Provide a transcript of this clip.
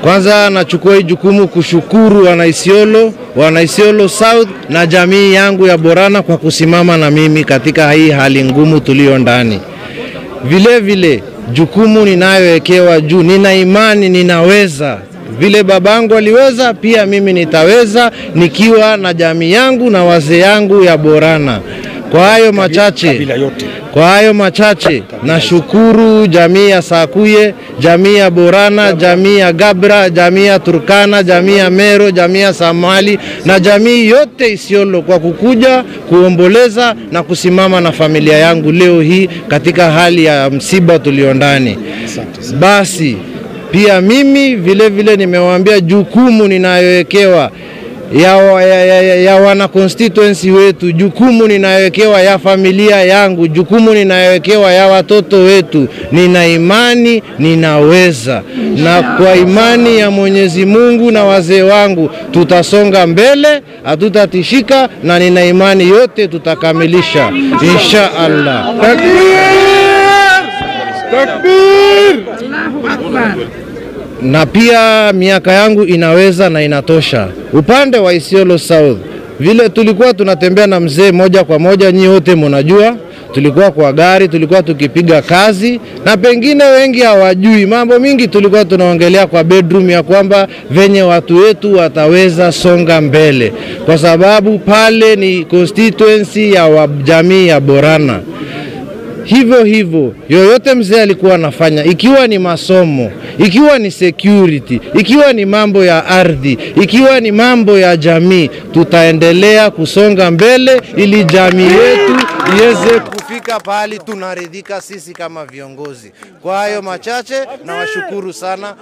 Kwanza nachukua hii jukumu kushukuru wana Isiolo South na jamii yangu ya Borana kwa kusimama na mimi katika hii hali ngumu tulio ndani. Vile vile jukumu ninayowekewa juu, nina imani ninaweza. Vile babangu aliweza, pia mimi nitaweza nikiwa na jamii yangu na wazee yangu ya Borana. Kwa hayo machache nashukuru jamii ya Sakuye, jamii ya Borana, jamii ya Gabra, jamii ya Turkana, jamii ya Mero, jamii ya Samali na jamii yote Isiolo kwa kukuja kuomboleza na kusimama na familia yangu leo hii katika hali ya msiba tuliondani. Basi pia mimi vile vile nimewaambia jukumu ninayowekewa ya wana constituency wetu, jukumu ninayowekewa ya familia yangu, jukumu ninayowekewa ya watoto wetu. Nina imani ninaweza, na kwa imani ya Mwenyezi Mungu na wazee wangu tutasonga mbele, hatutatishika, na nina imani yote tutakamilisha insha Allah. Takbir! Allahu Akbar! Na pia miaka yangu inaweza na inatosha. Upande wa Isiolo South, vile tulikuwa tunatembea na mzee moja kwa moja, nyinyi wote mnajua, tulikuwa kwa gari, tulikuwa tukipiga kazi, na pengine wengi hawajui mambo mingi tulikuwa tunaongelea kwa bedroom ya kwamba venye watu wetu wataweza songa mbele, kwa sababu pale ni constituency ya jamii ya Borana. Hivyo yoyote mzee alikuwa anafanya, ikiwa ni masomo, ikiwa ni security, ikiwa ni mambo ya ardhi, ikiwa ni mambo ya jamii, tutaendelea kusonga mbele ili jamii yetu iweze kufika pahali tunaridhika sisi kama viongozi. Kwa hayo machache na washukuru sana.